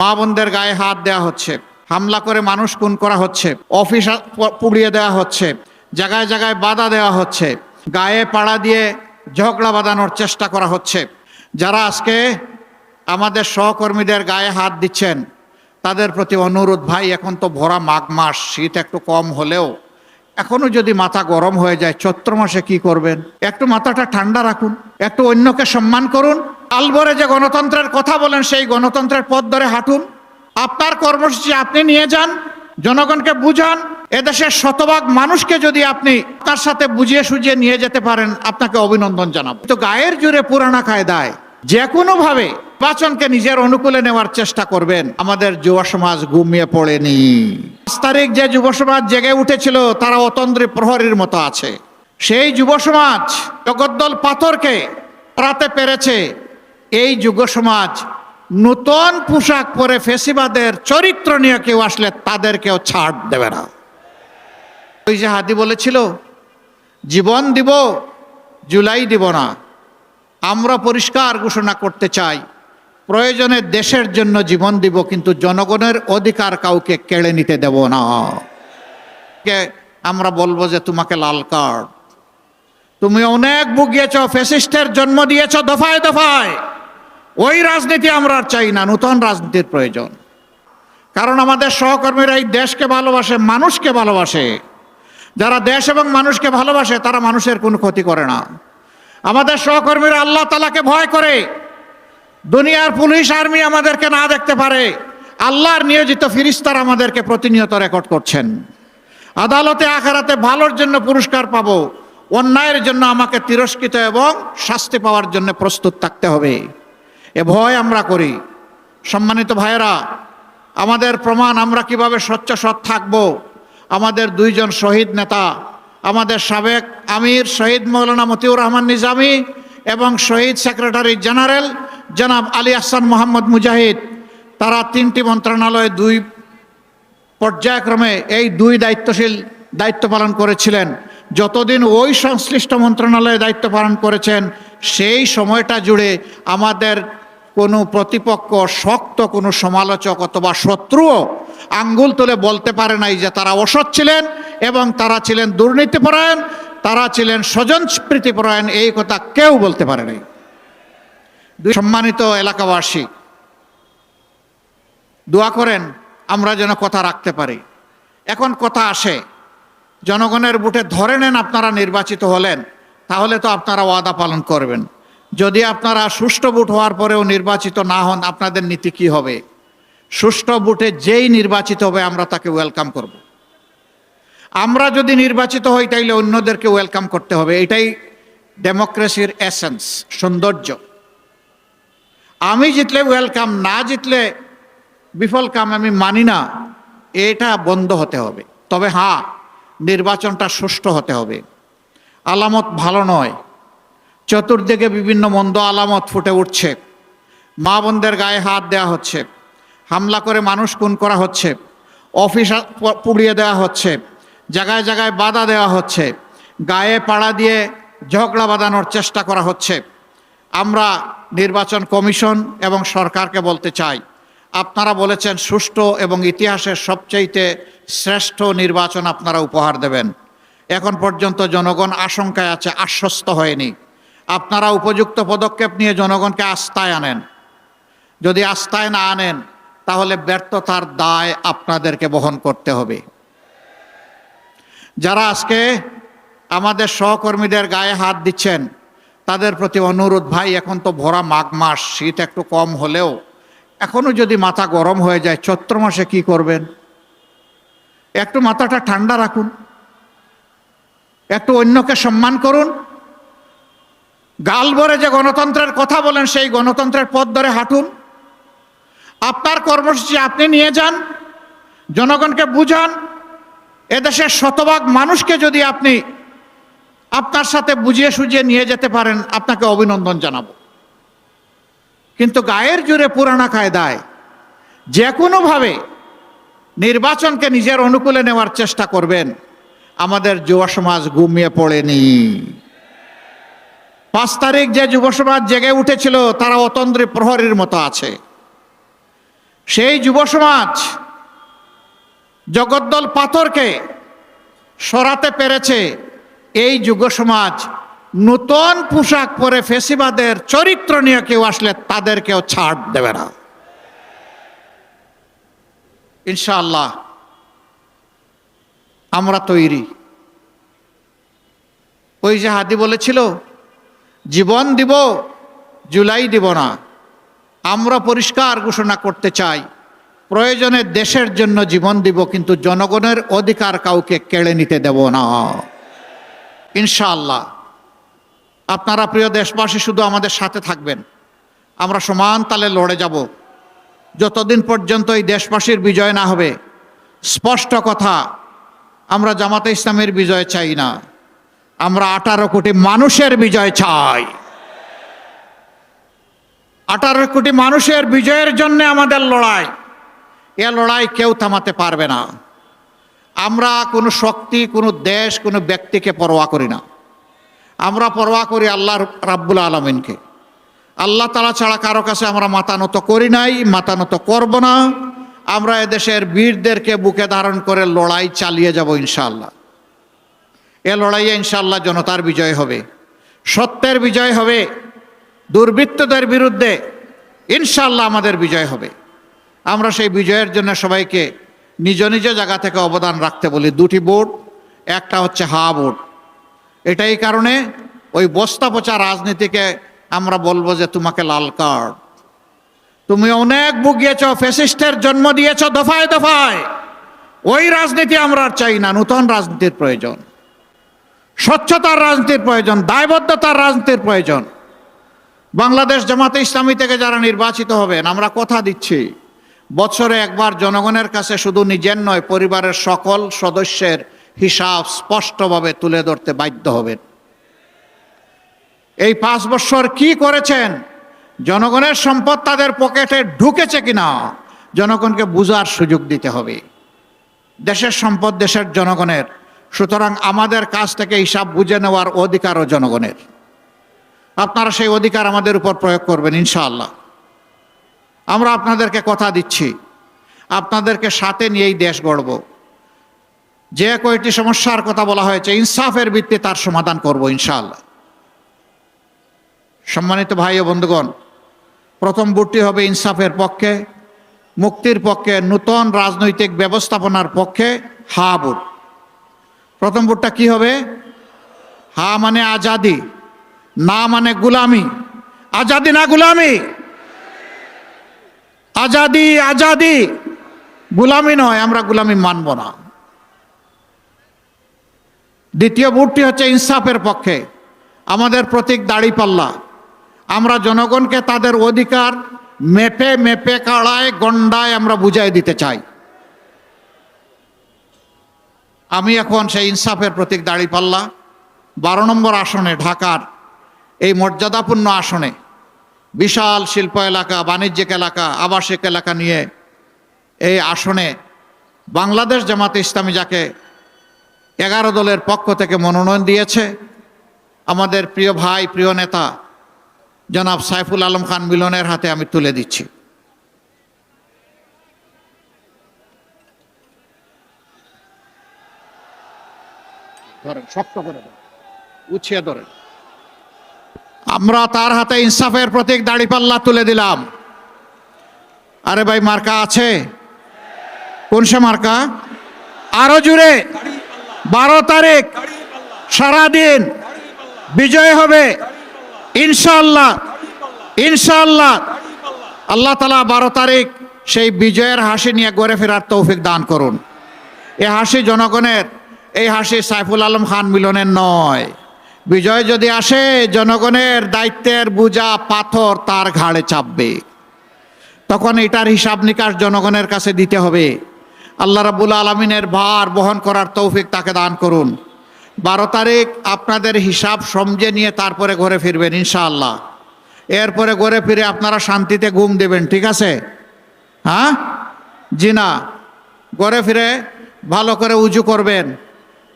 মা বোনদের গায়ে হাত দেওয়া হচ্ছে, হামলা করে মানুষ খুন করা হচ্ছে, অফিস পুড়িয়ে দেওয়া হচ্ছে, জায়গায় জায়গায় বাধা দেওয়া হচ্ছে, গায়ে পাড়া দিয়ে ঝগড়া বাঁধানোর চেষ্টা করা হচ্ছে। যারা আজকে আমাদের সহকর্মীদের গায়ে হাত দিচ্ছেন তাদের প্রতি অনুরোধ, ভাই এখন তো ভরা মাঘ মাস, শীত একটু কম হলেও এখনো যদি মাথা গরম হয়ে যায় চৈত্র মাসে কি করবেন? একটু মাথাটা ঠান্ডা রাখুন, একটু অন্যকে সম্মান করুন। আলবরে যে গণতন্ত্রের কথা বলেন সেই গণতন্ত্রের পথ ধরে হাঁটুন। আপনার কর্মসূচি আপনি নিয়ে যান, জনগণকে বুঝান। এদেশের শতভাগ মানুষকে যদি আপনি তার সাথে বুঝিয়ে সুঝিয়ে নিয়ে যেতে পারেন, আপনাকে অভিনন্দন জানাবো। তো গায়ের জোরে পুরানা কায়দায় যে কোনো ভাবে নির্বাচনকে নিজের অনুকূলে নেওয়ার চেষ্টা করবেন। আমাদের যুব সমাজ ঘুমিয়ে পড়েনি। 5 তারিখ যে যুব সমাজ জেগে উঠেছিল তারা অতন্দ্রী প্রহরীর মতো আছে। সেই যুব সমাজ জগদ্দল পাথরকে হারাতে পেরেছে। এই যুব সমাজ নতুন পোশাক পরে ফেসিবাদের চরিত্র নিয়ে কেউ আসলে তাদেরকেও ছাড় দেবে না। ওই যে হাদি বলেছিল, জীবন দিব জুলাই দিব না। আমরা পরিষ্কার ঘোষণা করতে চাই, প্রয়োজনে দেশের জন্য জীবন দিব, কিন্তু জনগণের অধিকার কাউকে কেড়ে নিতে দেব না। আমরা বলবো যে তোমাকে লাল কার্ড, তুমি অনেক ভুগিয়েছ, ফ্যাসিস্টের জন্ম দিয়েছ দফায় দফায়। ওই রাজনীতি আমরা চাই না, নতুন রাজনীতির প্রয়োজন। কারণ আমাদের সহকর্মীরা এই দেশকে ভালোবাসে, মানুষকে ভালোবাসে। যারা দেশ এবং মানুষকে ভালোবাসে তারা মানুষের কোনো ক্ষতি করে না। আমাদের সহকর্মীরা আল্লাহ তাআলাকে ভয় করে। দুনিয়ার পুলিশ আর্মি আমাদেরকে না দেখতে পারে, আল্লাহর নিয়োজিত ফেরেশতারা আমাদেরকে প্রতিনিয়ত রেকর্ড করছেন। আদালতে আখিরাতে ভালোর জন্য পুরস্কার পাবো, অন্যায়ের জন্য আমাকে তিরস্কৃত এবং শাস্তি পাওয়ার জন্য প্রস্তুত থাকতে হবে। এ ভয় আমরা করি। সম্মানিত ভাইয়েরা, আমাদের প্রমাণ আমরা কিভাবে স্বচ্ছ সৎ থাকব। আমাদের 2 জন শহীদ নেতা, আমাদের সাবেক আমির শহীদ মৌলানা মতিউর রহমান নিজামী এবং শহীদ সেক্রেটারি জেনারেল জনাব আলী আহসান মোহাম্মদ মুজাহিদ, তারা 3টি মন্ত্রণালয়ে 2 পর্যায়ক্রমে এই 2 দায়িত্ব পালন করেছিলেন। যতদিন ওই সংশ্লিষ্ট মন্ত্রণালয়ে দায়িত্ব পালন করেছেন সেই সময়টা জুড়ে আমাদের কোনো প্রতিপক্ষ, শক্ত কোনো সমালোচক অথবা শত্রুও আঙ্গুল তুলে বলতে পারে নাই যে তারা অসৎ ছিলেন এবং তারা ছিলেন দুর্নীতিপরায়ণ, তারা ছিলেন স্বজনপ্রীতিপরায়ণ। এই কথা কেউ বলতে পারে নাই। সম্মানিত এলাকাবাসী, দোয়া করেন আমরা যেন কথা রাখতে পারি। এখন কথা আসে, জনগণের ভোটে ধরে নেন আপনারা নির্বাচিত হলেন, তাহলে তো আপনারা ওয়াদা পালন করবেন। যদি আপনারা সুষ্ঠু ভোট হওয়ার পরেও নির্বাচিত না হন, আপনাদের নীতি কি হবে? সুষ্ঠু ভোটে যেই নির্বাচিত হবে আমরা তাকে ওয়েলকাম করব। আমরা যদি নির্বাচিত হই তাইলে অন্যদেরকে ওয়েলকাম করতে হবে। এটাই ডেমোক্রেসির এসেন্স, সৌন্দর্য। আমি জিতলে ওয়েলকাম, না জিতলে বিফল কাম আমি মানি না। এটা বন্ধ হতে হবে। তবে হ্যাঁ, নির্বাচনটা সুষ্ঠু হতে হবে। আলামত ভালো নয়, চতুর্দিকে বিভিন্ন মন্দ আলামত ফুটে উঠছে। মা বোনদের গায়ে হাত দেওয়া হচ্ছে, হামলা করে মানুষ খুন করা হচ্ছে, অফিস পুড়িয়ে দেওয়া হচ্ছে, জায়গায় জায়গায় বাধা দেওয়া হচ্ছে, গায়ে পাড়া দিয়ে ঝগড়া বাঁধানোর চেষ্টা করা হচ্ছে। আমরা নির্বাচন কমিশন এবং সরকারকে বলতে চাই, আপনারা বলেছেন সুষ্ঠু এবং ইতিহাসের সবচাইতে শ্রেষ্ঠ নির্বাচন আপনারা উপহার দেবেন। এখন পর্যন্ত জনগণ আশঙ্কায় আছে, আশ্বস্ত হয়নি। আপনারা উপযুক্ত পদক্ষেপ নিয়ে জনগণকে আস্থায় আনেন। যদি আস্থায় না আনেন তাহলে ব্যর্থতার দায় আপনাদেরকে বহন করতে হবে। যারা আজকে আমাদের সহকর্মীদের গায়ে হাত দিচ্ছেন তাদের প্রতি অনুরোধ, ভাই এখন তো ভরা মাঘ মাস, শীত একটু কম হলেও এখনো যদি মাথা গরম হয়ে যায় চৈত্র মাসে কি করবেন? একটু মাথাটা ঠান্ডা রাখুন, একটু অন্যকে সম্মান করুন। গালভরে যে গণতন্ত্রের কথা বলেন সেই গণতন্ত্রের পথ ধরে হাঁটুন। আপনার কর্মসূচি আপনি নিয়ে যান, জনগণকে বুঝান। এদেশের শতভাগ মানুষকে যদি আপনি আপনার সাথে বুঝিয়ে সুঝিয়ে নিয়ে যেতে পারেন, আপনাকে অভিনন্দন জানাবো। কিন্তু গায়ের জোরে পুরানা কায়দায় যে কোনোভাবে নির্বাচনকে নিজের অনুকূলে নেওয়ার চেষ্টা করবেন। আমাদের যুব সমাজ ঘুমিয়ে পড়েনি। 5 তারিখ যে যুব সমাজ জেগে উঠেছিল তারা অতন্দ্রী প্রহরীর মতো আছে। সেই যুব সমাজ জগদ্দল পাথরকে সরাতে পেরেছে। এই যুব সমাজ নতুন পোশাক পরে ফেসিবাদের চরিত্র নিয়ে কেউ আসলে তাদেরকেও ছাড় দেবে না ইনশাআল্লাহ। আমরা তৈরি। ওই যে হাদি বলেছিল, জীবন দিব, জুলাই দিব না। আমরা পরিষ্কার ঘোষণা করতে চাই, প্রয়োজনে দেশের জন্য জীবন দিব, কিন্তু জনগণের অধিকার কাউকে কেড়ে নিতে দেব না ইনশাআল্লাহ। আপনারা প্রিয় দেশবাসী শুধু আমাদের সাথে থাকবেন, আমরা সমান তালে লড়ে যাব যতদিন পর্যন্ত এই দেশবাসীর বিজয় না হবে। স্পষ্ট কথা, আমরা জামাতে ইসলামের বিজয় চাই না, আমরা 18 কোটি মানুষের বিজয় চাই। 18 কোটি মানুষের বিজয়ের জন্য আমাদের লড়াই। এ লড়াই কেউ থামাতে পারবে না। আমরা কোনো শক্তি, কোনো দেশ, কোনো ব্যক্তিকে পরোয়া করি না। আমরা পরোয়া করি আল্লাহ রাব্বুল আলামিনকে। আল্লাহ তাআলা ছাড়া কারো কাছে আমরা মাথা নত করি নাই, মাথা নত করব না। আমরা এদেশের বীরদেরকে বুকে ধারণ করে লড়াই চালিয়ে যাব ইনশাআল্লাহ। এ লড়াইয়ে ইনশাআল্লাহ জনতার বিজয় হবে, সত্যের বিজয় হবে, দুর্বৃত্তদের বিরুদ্ধে ইনশাআল্লাহ আমাদের বিজয় হবে। আমরা সেই বিজয়ের জন্য সবাইকে নিজ নিজ জায়গা থেকে অবদান রাখতে বলি। 2টি ভোট, একটা হচ্ছে হা ভোট। এটাই কারণে ওই বস্তা পচা রাজনীতিকে আমরা বলবো যে তোমাকে লাল কার্ড। তুমি অনেক ভুগিয়েছ, ফ্যাসিস্টের জন্ম দিয়েছ দফায় দফায়। ওই রাজনীতি আমরা আর চাই না। নতুন রাজনীতির প্রয়োজন, স্বচ্ছতার রাজনীতির প্রয়োজন, দায়বদ্ধতার রাজনীতির প্রয়োজন। বাংলাদেশ জামাতে ইসলামী থেকে যারা নির্বাচিত হবেন, আমরা কথা দিচ্ছি, বছরে একবার জনগণের কাছে শুধু নিজের নয়, পরিবারের সকল সদস্যের হিসাব স্পষ্টভাবে তুলে ধরতে বাধ্য হবেন। এই 5 বছর কি করেছেন, জনগণের সম্পদ তাদের পকেটে ঢুকেছে কিনা জনগণকে বুঝার সুযোগ দিতে হবে। দেশের সম্পদ দেশের জনগণের, সুতরাং আমাদের কাছ থেকে হিসাব বুঝে নেওয়ার অধিকারও জনগণের। আপনারা সেই অধিকার আমাদের উপর প্রয়োগ করবেন ইনশাআল্লাহ। আমরা আপনাদেরকে কথা দিচ্ছি, আপনাদেরকে সাথে নিয়েই দেশ গড়ব। যে কয়টি সমস্যার কথা বলা হয়েছে, ইনসাফের ভিত্তিতে তার সমাধান করব ইনশাআল্লাহ। সম্মানিত ভাই ও বন্ধুগণ, প্রথম ভোটটি হবে ইনসাফের পক্ষে, মুক্তির পক্ষে, নতুন রাজনৈতিক ব্যবস্থাপনার পক্ষে হা ভোট। প্রথম ভোটটা কি হবে? হা মানে আজাদি, না মানে গুলামি। আজাদি না গুলামি? আজাদি, আজাদি, গুলামি নয়। আমরা গুলামি মানব না। দ্বিতীয় ভোটটি হচ্ছে ইনসাফের পক্ষে। আমাদের প্রতীক দাড়িপাল্লা। আমরা জনগণকে তাদের অধিকার মেপে মেপে, কাড়ায় গন্ডায় আমরা বুঝাই দিতে চাই। আমি এখন সেই ইনসাফের প্রতীক দাড়িপাল্লা 12 নম্বর আসনে, ঢাকার এই মর্যাদাপূর্ণ আসনে, বিশাল শিল্প এলাকা, বাণিজ্যিক এলাকা, আবাসিক এলাকা নিয়ে এই আসনে বাংলাদেশ জামাতে ইসলামী, যাকে 11 দলের পক্ষ থেকে মনোনয়ন দিয়েছে, আমাদের প্রিয় ভাই, প্রিয় নেতা জনাব সাইফুল আলম খান মিলনের হাতে আমি তুলে দিচ্ছি। ধরেন, শক্ত করে ধরেন, উছিয়ে ধরেন। আমরা তার হাতে ইনসাফের প্রতীক দাড়িপাল্লা তুলে দিলাম। আরে ভাই, মার্কা আছে? কোন সে মার্কা? আরো জুড়ে 12 তারিখ সারাদিন বিজয় হবে ইনশাআল্লাহ, ইনশাআল্লাহ। আল্লাহ তাআলা 12 তারিখ সেই বিজয়ের হাসি নিয়ে ঘরে ফেরার তৌফিক দান করুন। এই হাসি জনগণের, এই হাসি সাইফুল আলম খান মিলনের নয়। বিজয় যদি আসে, জনগণের দায়িত্বের বোঝা পাথর তার ঘাড়ে চাপবে। তখন এটার হিসাব নিকাশ জনগণের কাছে দিতে হবে। আল্লাহ রাব্বুল আলামিনের ভার বহন করার তৌফিক তাকে দান করুন। 12 তারিখ আপনাদের হিসাব সমঝে নিয়ে তারপরে ঘরে ফিরবেন ইনশাআল্লাহ। এরপরে ঘরে ফিরে আপনারা শান্তিতে ঘুম দেবেন, ঠিক আছে? হ্যাঁ, জি না? ঘরে ফিরে ভালো করে উজু করবেন,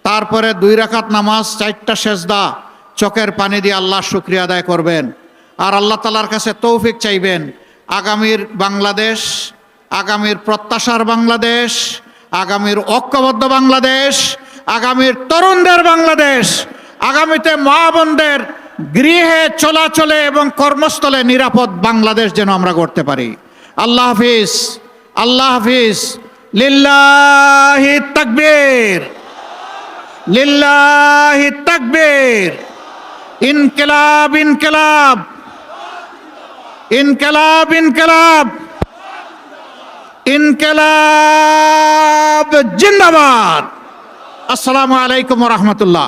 তারপরে 2 রাকাত নামাজ, 4টা সেজদা, চোখের পানি দিয়ে আল্লাহর শুকরিয়া আদায় করবেন। আর আল্লাহ তাআলার কাছে তৌফিক চাইবেন আগামীর বাংলাদেশ আগামীর প্রত্যাশার বাংলাদেশ, আগামীর ঐক্যবদ্ধ বাংলাদেশ, আগামীর তরুণদের বাংলাদেশ, আগামীতে মা বোনদের গৃহে চলাচলে এবং কর্মস্থলে নিরাপদ বাংলাদেশ যেন আমরা করতে পারি। আল্লাহ হাফিজ, আল্লাহ হাফিজ। লিল্লাহি তাকবীর, লিল্লাহি তাকবীর। ইনকিলাব, ইনকিলাব, ইনকিলাব, ইনকিলাব, ইনকিলাব জিন্দাবাদ। আসসালামু আলাইকুম ওয়া রাহমাতুল্লাহ।